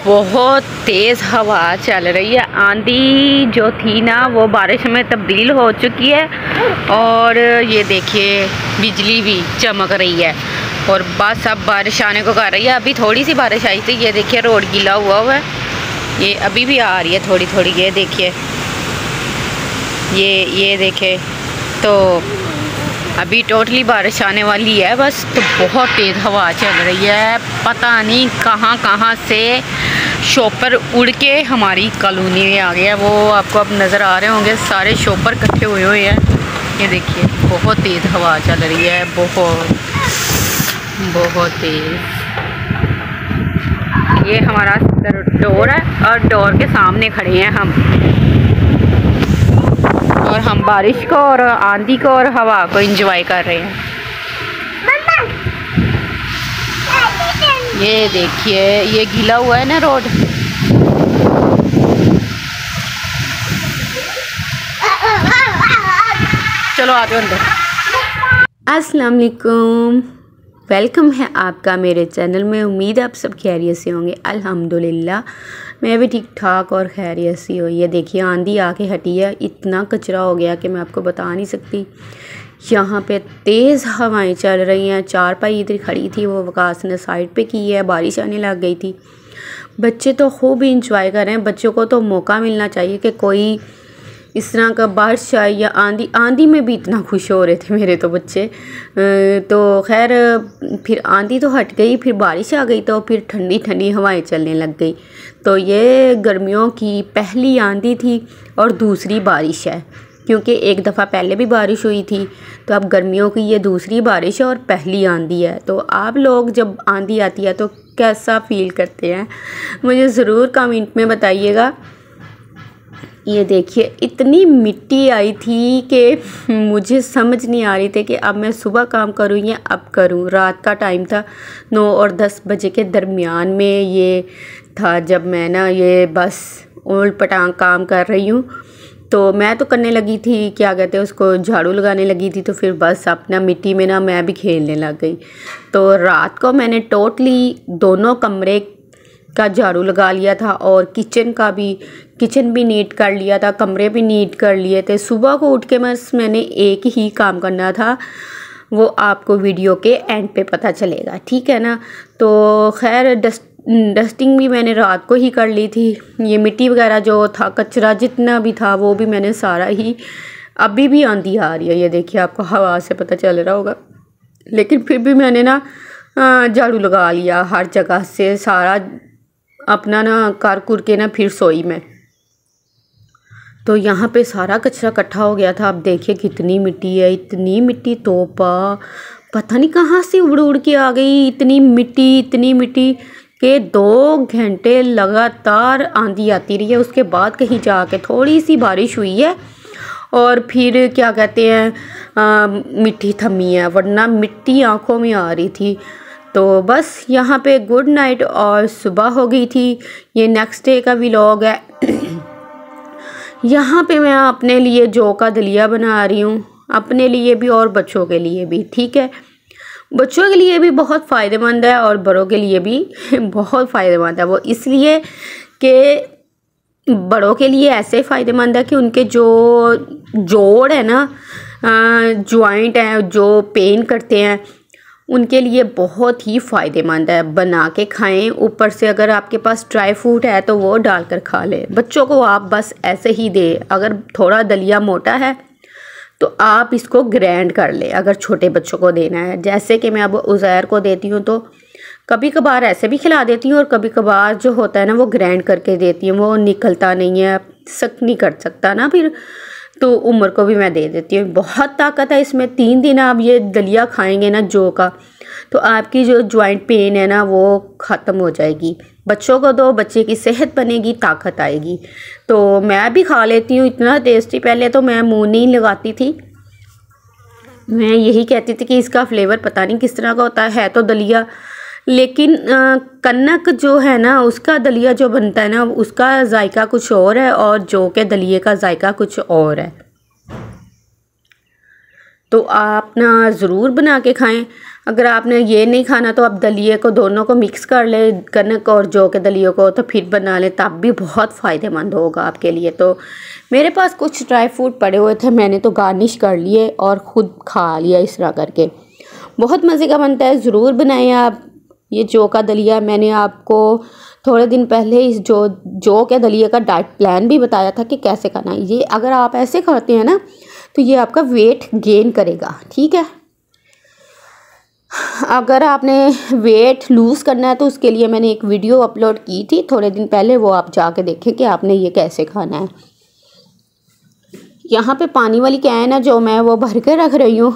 बहुत तेज़ हवा चल रही है। आंधी जो थी ना वो बारिश में तब्दील हो चुकी है और ये देखिए बिजली भी चमक रही है और बस अब बारिश आने को कर रही है। अभी थोड़ी सी बारिश आई थी, ये देखिए रोड गीला हुआ है, ये अभी भी आ रही है थोड़ी थोड़ी। ये देखिए ये देखे तो अभी टोटली बारिश आने वाली है बस। तो बहुत तेज़ हवा चल रही है, पता नहीं कहाँ कहाँ से शॉपर उड़ के हमारी कॉलोनी में आ गया। वो आपको अब नज़र आ रहे होंगे, सारे शॉपर इकट्ठे हुए हुए हैं। ये देखिए बहुत तेज़ हवा चल रही है, बहुत बहुत तेज़। ये हमारा डोर है और डोर के सामने खड़े हैं हम, और हम बारिश को और आंधी को और हवा को एंजॉय कर रहे हैं। ये देखिए ये गीला हुआ है ना रोड। चलो आ जाओ अंदर। अस्सलाम वालेकुम, वेलकम है आपका मेरे चैनल में। उम्मीद है आप सब खैरियत से होंगे। अल्हम्दुलिल्लाह मैं भी ठीक ठाक और खैरियत से हूँ। ये देखिए आंधी आके हटी है, इतना कचरा हो गया कि मैं आपको बता नहीं सकती। यहाँ पे तेज़ हवाएं चल रही हैं। चारपाई इधर खड़ी थी, वो वकास ने साइड पे की है, बारिश आने लग गई थी। बच्चे तो खूब इंजॉय कर रहे हैं। बच्चों को तो मौका मिलना चाहिए कि कोई इस तरह का बारिश आई या आंधी में भी इतना खुश हो रहे थे मेरे तो बच्चे। तो खैर फिर आंधी तो हट गई, फिर बारिश आ गई, तो फिर ठंडी ठंडी हवाएं चलने लग गई। तो ये गर्मियों की पहली आंधी थी और दूसरी बारिश है, क्योंकि एक दफ़ा पहले भी बारिश हुई थी। तो अब गर्मियों की ये दूसरी बारिश है और पहली आंधी है। तो आप लोग जब आंधी आती है तो कैसा फ़ील करते हैं मुझे ज़रूर कमेंट में बताइएगा। ये देखिए इतनी मिट्टी आई थी कि मुझे समझ नहीं आ रही थी कि अब मैं सुबह काम करूँ या अब करूँ। रात का टाइम था, 9 और 10 बजे के दरमियान में ये था जब मैं ना ये बस उलट पटांग काम कर रही हूँ। तो मैं तो करने लगी थी, क्या कहते हैं उसको, झाड़ू लगाने लगी थी। तो फिर बस अपना मिट्टी में ना मैं भी खेलने लग गई। तो रात को मैंने टोटली दोनों कमरे का झाड़ू लगा लिया था और किचन भी नीट कर लिया था, कमरे भी नीट कर लिए थे। सुबह को उठ के मैंने एक ही काम करना था, वो आपको वीडियो के एंड पे पता चलेगा, ठीक है ना। तो खैर डस्टिंग भी मैंने रात को ही कर ली थी। ये मिट्टी वगैरह जो था, कचरा जितना भी था वो भी मैंने सारा ही। अभी भी आंधी आ रही है, ये देखिए आपको हवा से पता चल रहा होगा, लेकिन फिर भी मैंने ना झाड़ू लगा लिया हर जगह से, सारा अपना ना कर कुर के ना फिर सोई में। तो यहाँ पे सारा कचरा इकट्ठा हो गया था। अब देखिए कितनी मिट्टी है, इतनी मिट्टी तोपा पता नहीं कहाँ से उड़ उड़ के आ गई। इतनी मिट्टी के 2 घंटे लगातार आंधी आती रही है। उसके बाद कहीं जाके थोड़ी सी बारिश हुई है और फिर क्या कहते हैं मिट्टी थमी है, वरना मिट्टी आंखों में आ रही थी। तो बस यहाँ पे गुड नाइट और सुबह हो गई थी। ये नेक्स्ट डे का व्लॉग है। यहाँ पे मैं अपने लिए जौ का दलिया बना रही हूँ, अपने लिए भी और बच्चों के लिए भी, ठीक है। बच्चों के लिए भी बहुत फ़ायदेमंद है और बड़ों के लिए भी बहुत फ़ायदेमंद है। वो इसलिए कि बड़ों के लिए ऐसे फ़ायदेमंद है कि उनके जो जोड़ है ना, जॉइंट हैं जो पेन करते हैं, उनके लिए बहुत ही फ़ायदेमंद है। बना के खाएं, ऊपर से अगर आपके पास ड्राई फ्रूट है तो वो डालकर खा लें। बच्चों को आप बस ऐसे ही दें। अगर थोड़ा दलिया मोटा है तो आप इसको ग्राइंड कर लें, अगर छोटे बच्चों को देना है। जैसे कि मैं अब उज़ैर को देती हूँ तो कभी कभार ऐसे भी खिला देती हूँ और कभी कभार जो होता है ना वो ग्राइंड करके देती हूँ। वो निकलता नहीं है, सख्त नहीं कर सकता ना फिर, तो उम्र को भी मैं दे देती हूँ। बहुत ताकत है इसमें। 3 दिन आप ये दलिया खाएंगे ना जौ का, तो आपकी जो जॉइंट पेन है ना वो ख़त्म हो जाएगी। बच्चों को दो, बच्चे की सेहत बनेगी, ताकत आएगी। तो मैं भी खा लेती हूँ, इतना टेस्टी। पहले तो मैं मुँह नहीं लगाती थी, मैं यही कहती थी कि इसका फ्लेवर पता नहीं किस तरह का होता है तो दलिया, लेकिन कनक जो है ना उसका दलिया जो बनता है ना उसका जायका कुछ और है और जौ के दलिए का जायका कुछ और है। तो आप ना ज़रूर बना के खाएं। अगर आपने ये नहीं खाना तो आप दलिए को दोनों को मिक्स कर ले, कनक और जौ के दलियों को, तो फिर बना लें, तब भी बहुत फ़ायदेमंद होगा आपके लिए। तो मेरे पास कुछ ड्राई फ्रूट पड़े हुए थे, मैंने तो गार्निश कर लिए और ख़ुद खा लिया इस तरह करके। बहुत मज़े का बनता है, ज़रूर बनाएं आप। ये जौ का दलिया मैंने आपको थोड़े दिन पहले इस जौ के दलिए का डाइट प्लान भी बताया था कि कैसे खाना है। ये अगर आप ऐसे खाते हैं ना तो ये आपका वेट गेन करेगा, ठीक है। अगर आपने वेट लूज़ करना है तो उसके लिए मैंने एक वीडियो अपलोड की थी थोड़े दिन पहले, वो आप जाके देखें कि आपने ये कैसे खाना है। यहाँ पे पानी वाली कैन है जो मैं वो भर के रख रही हूँ,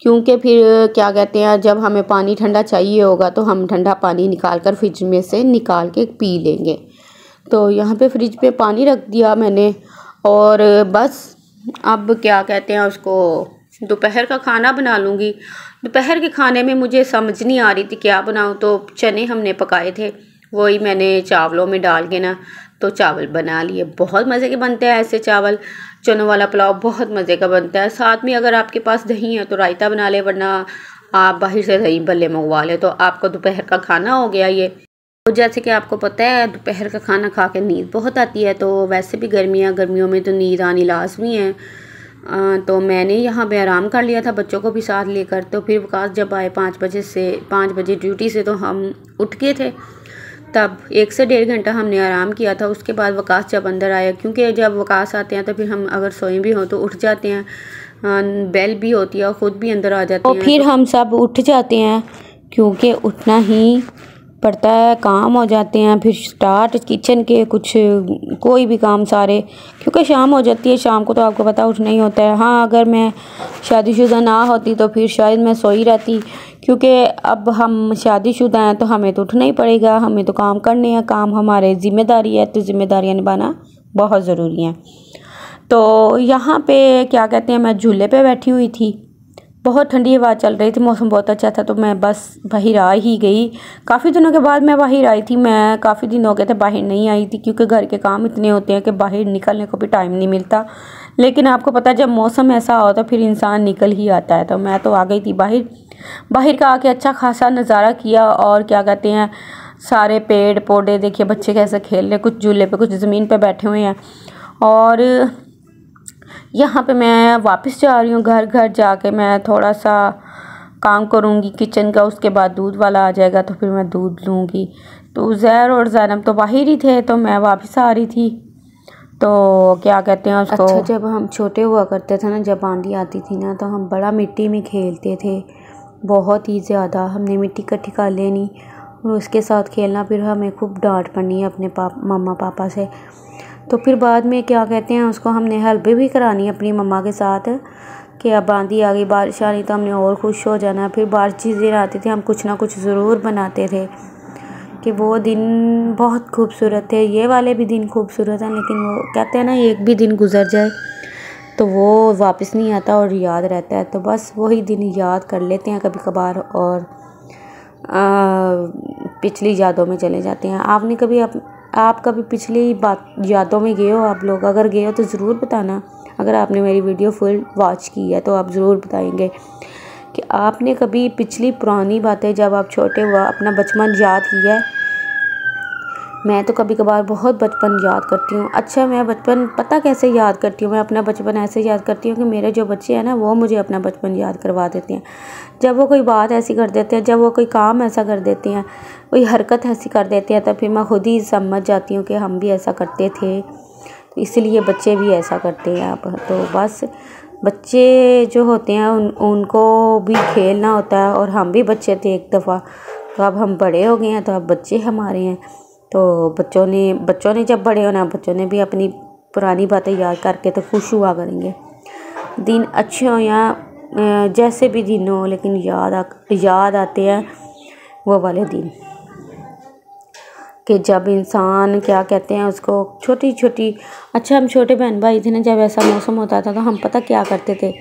क्योंकि फिर क्या कहते हैं, जब हमें पानी ठंडा चाहिए होगा तो हम ठंडा पानी निकाल कर फ्रिज में से निकाल के पी लेंगे। तो यहाँ पे फ्रिज पे पानी रख दिया मैंने, और बस अब क्या कहते हैं उसको, दोपहर का खाना बना लूँगी। दोपहर के खाने में मुझे समझ नहीं आ रही थी क्या बनाऊँ, तो चने हमने पकाए थे, वही मैंने चावलों में डाल के ना तो चावल बना लिए। बहुत मज़े के बनते हैं ऐसे चावल, चनों वाला पुलाव बहुत मज़े का बनता है। साथ में अगर आपके पास दही है तो रायता बना ले, वरना आप बाहर से दही भल्ले मंगवा ले, तो आपको दोपहर का खाना हो गया ये। तो जैसे कि आपको पता है दोपहर का खाना खा के नींद बहुत आती है, तो वैसे भी गर्मियों में तो नींद आनी लाजमी है। तो मैंने यहाँ पे आराम कर लिया था बच्चों को भी साथ लेकर। तो फिर वकास जब आए 5 बजे ड्यूटी से, तो हम उठ गए थे, तब 1 से 1.5 घंटा हमने आराम किया था। उसके बाद वकास जब अंदर आया, क्योंकि जब वकास आते हैं तो फिर हम अगर सोए भी हों तो उठ जाते हैं, बेल भी होती है और ख़ुद भी अंदर आ जाते हैं, फिर हम सब उठ जाते हैं, क्योंकि उठना ही पड़ता है, काम हो जाते हैं फिर स्टार्ट किचन के कुछ कोई भी काम सारे, क्योंकि शाम हो जाती है। शाम को तो आपको पता उठना ही होता है। हाँ, अगर मैं शादीशुदा ना होती तो फिर शायद मैं सोई रहती, क्योंकि अब हम शादीशुदा हैं तो हमें तो उठना ही पड़ेगा, हमें तो काम करने हैं, काम हमारे ज़िम्मेदारी है, तो ज़िम्मेदारियाँ निभाना बहुत ज़रूरी हैं। तो यहाँ पे क्या कहते हैं, मैं झूले पे बैठी हुई थी, बहुत ठंडी हवा चल रही थी, मौसम बहुत अच्छा था, तो मैं बस बाहर आ ही गई। काफ़ी दिनों के बाद मैं बाहर आई थी, मैं काफ़ी दिन हो गए थे बाहर नहीं आई थी, क्योंकि घर के काम इतने होते हैं कि बाहर निकलने को भी टाइम नहीं मिलता। लेकिन आपको पता है जब मौसम ऐसा हो तो फिर इंसान निकल ही आता है। तो मैं तो आ गई थी बाहर का आके अच्छा खासा नज़ारा किया, और क्या कहते हैं, सारे पेड़ पौधे देखिए, बच्चे कैसे खेल रहे, कुछ झूले पे कुछ ज़मीन पे बैठे हुए हैं। और यहाँ पे मैं वापस जा रही हूँ घर जाके मैं थोड़ा सा काम करूँगी किचन का, उसके बाद दूध वाला आ जाएगा तो फिर मैं दूध लूँगी। तो उज़ैर और ज़ैनब तो बाहर ही थे, तो मैं वापस आ रही थी। तो क्या कहते हैं उसको, अच्छा, जब हम छोटे हुआ करते थे ना, जब आंधी आती थी ना, तो हम बड़ा मिट्टी में खेलते थे, बहुत ही ज़्यादा। हमने मिट्टी इकट्ठी कर लेनी और उसके साथ खेलना, फिर हमें खूब डांट पड़नी है अपने मम्मा पापा से। तो फिर बाद में क्या कहते हैं उसको, हमने हेल्प भी करानी अपनी मम्मा के साथ कि अब आंधी आ गई, बारिश आ रही, तो हमने और खुश हो जाना। फिर बारिश जिस दिन आती थी हम कुछ ना कुछ ज़रूर बनाते थे, कि वो दिन बहुत खूबसूरत थे। ये वाले भी दिन खूबसूरत हैं, लेकिन वो कहते हैं ना, एक भी दिन गुजर जाए तो वो वापस नहीं आता और याद रहता है। तो बस वही दिन याद कर लेते हैं कभी कभार, और पिछली यादों में चले जाते हैं। आपने कभी आप कभी पिछली यादों में गए हो? आप लोग अगर गए हो तो ज़रूर बताना। अगर आपने मेरी वीडियो फुल वॉच की है तो आप ज़रूर बताएंगे कि आपने कभी पिछली पुरानी बातें, जब आप छोटे हुआ अपना बचपन याद किया है। मैं तो कभी कभार बहुत बचपन याद करती हूँ। अच्छा, मैं बचपन पता कैसे याद करती हूँ, मैं अपना बचपन ऐसे याद करती हूँ कि मेरे जो बच्चे हैं ना, वो मुझे अपना बचपन याद करवा देते हैं। जब वो कोई बात ऐसी कर देते हैं, जब वो कोई काम ऐसा कर देते हैं, कोई हरकत ऐसी कर देते हैं, तब फिर मैं खुद ही समझ जाती हूँ कि हम भी ऐसा करते थे, तो इसलिए बच्चे भी ऐसा करते हैं अब। तो बस बच्चे जो होते हैं उनको भी खेलना होता है, और हम भी बच्चे थे एक दफ़ा, तो अब हम बड़े हो गए हैं, तो अब बच्चे हमारे हैं। तो बच्चों ने जब बड़े होना, बच्चों ने भी अपनी पुरानी बातें याद करके तो खुश हुआ करेंगे। दिन अच्छे हो या जैसे भी दिन हो, लेकिन याद आते हैं वो वाले दिन, कि जब इंसान क्या कहते हैं उसको, छोटी छोटी, अच्छा हम छोटे बहन भाई थे ना, जब ऐसा मौसम होता था तो हम पता क्या करते थे,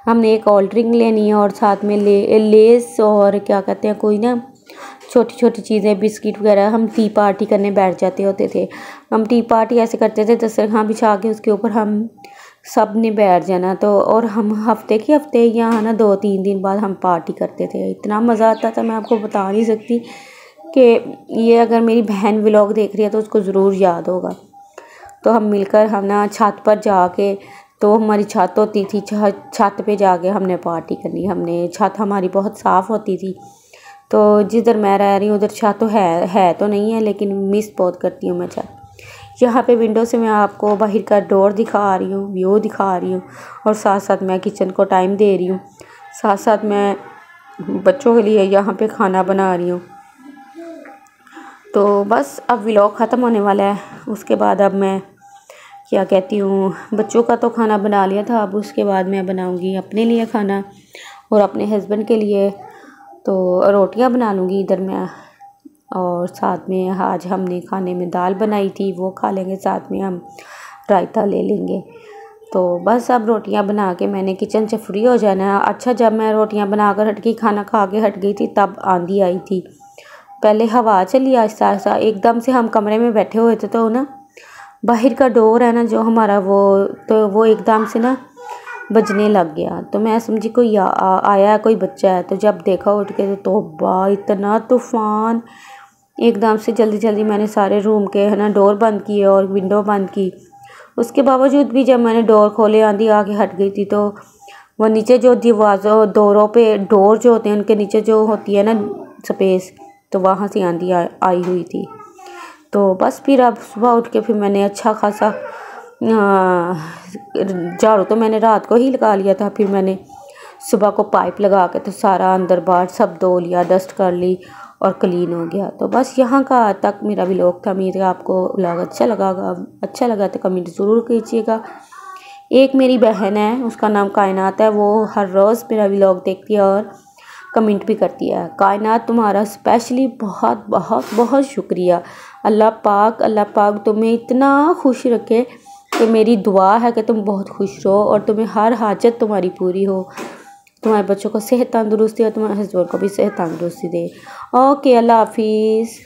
हमने एक कोल्ड ड्रिंक लेनी है और साथ में लेस और क्या कहते हैं कोई ना छोटी छोटी चीज़ें, बिस्किट वगैरह। हम टी पार्टी करने बैठ जाते होते थे। हम टी पार्टी ऐसे करते थे, दस्तरखान बिछा के उसके ऊपर हम सब ने बैठ जाना। तो और हम हफ्ते के हफ्ते यहाँ ना 2-3 दिन बाद हम पार्टी करते थे। इतना मज़ा आता था, मैं आपको बता नहीं सकती कि ये अगर मेरी बहन व्लॉग देख रही है तो उसको ज़रूर याद होगा। तो हम मिलकर हम ना छत पर जाके, तो हमारी छत होती थी, छत पे जाके हमने पार्टी करनी। हमने छत हमारी बहुत साफ़ होती थी। तो जिधर मैं रह रही हूँ उधर छत तो है तो नहीं है, लेकिन मिस बहुत करती हूँ मैं छत। यहाँ पे विंडो से मैं आपको बाहर का डोर दिखा रही हूँ, व्यू दिखा रही हूँ, और साथ साथ मैं किचन को टाइम दे रही हूँ। साथ साथ मैं बच्चों के लिए यहाँ पे खाना बना रही हूँ। तो बस अब व्लॉग ख़त्म होने वाला है। उसके बाद अब मैं क्या कहती हूँ, बच्चों का तो खाना बना लिया था, अब उसके बाद मैं बनाऊँगी अपने लिए खाना और अपने हस्बैंड के लिए। तो रोटियां बना लूँगी इधर मैं, और साथ में आज हमने खाने में दाल बनाई थी, वो खा लेंगे, साथ में हम रायता ले लेंगे। तो बस अब रोटियां बना के मैंने किचन से फ्री हो जाना है। अच्छा, जब मैं रोटियां बनाकर हट गई, खाना खा के हट गई थी, तब आंधी आई थी। पहले हवा चली आहिस्ता आहिस्ता, एकदम से हम कमरे में बैठे हुए थे तो ना बाहर का डोर है ना जो हमारा, वो एकदम से ना बजने लग गया। तो मैं समझी कोई आया है, कोई बच्चा है। तो जब देखा उठ के तो तौबा, इतना तूफ़ान। एकदम से जल्दी जल्दी मैंने सारे रूम के है ना डोर बंद किए और विंडो बंद की। उसके बावजूद भी जब मैंने डोर खोले, आंधी आके हट गई थी। तो वो नीचे जो दीवारों डोरों पे, डोर जो होते हैं उनके नीचे जो होती है ना स्पेस, तो वहाँ से आंधी आई हुई थी। तो बस फिर अब सुबह उठ के फिर मैंने अच्छा खासा झाड़ू तो मैंने रात को ही लगा लिया था। फिर मैंने सुबह को पाइप लगा के तो सारा अंदर बाहर सब धो लिया, डस्ट कर ली और क्लीन हो गया। तो बस यहाँ का तक मेरा व्लॉग था। उम्मीद है आपको व्लॉग अच्छा लगा तो कमेंट ज़रूर कीजिएगा। एक मेरी बहन है, उसका नाम कायनात है, वो हर रोज़ मेरा व्लॉग देखती है और कमेंट भी करती है। कायनात, तुम्हारा स्पेशली बहुत बहुत बहुत शुक्रिया। अल्लाह पाक तुम्हें इतना खुश रखे कि मेरी दुआ है कि तुम बहुत खुश रहो और तुम्हें हर हाजत तुम्हारी पूरी हो, तुम्हारे बच्चों को सेहत तंदुरुस्ती और तुम्हारे हस्बैंड को भी सेहत तंदुरुस्ती दे। ओके, अल्लाह हाफिज़।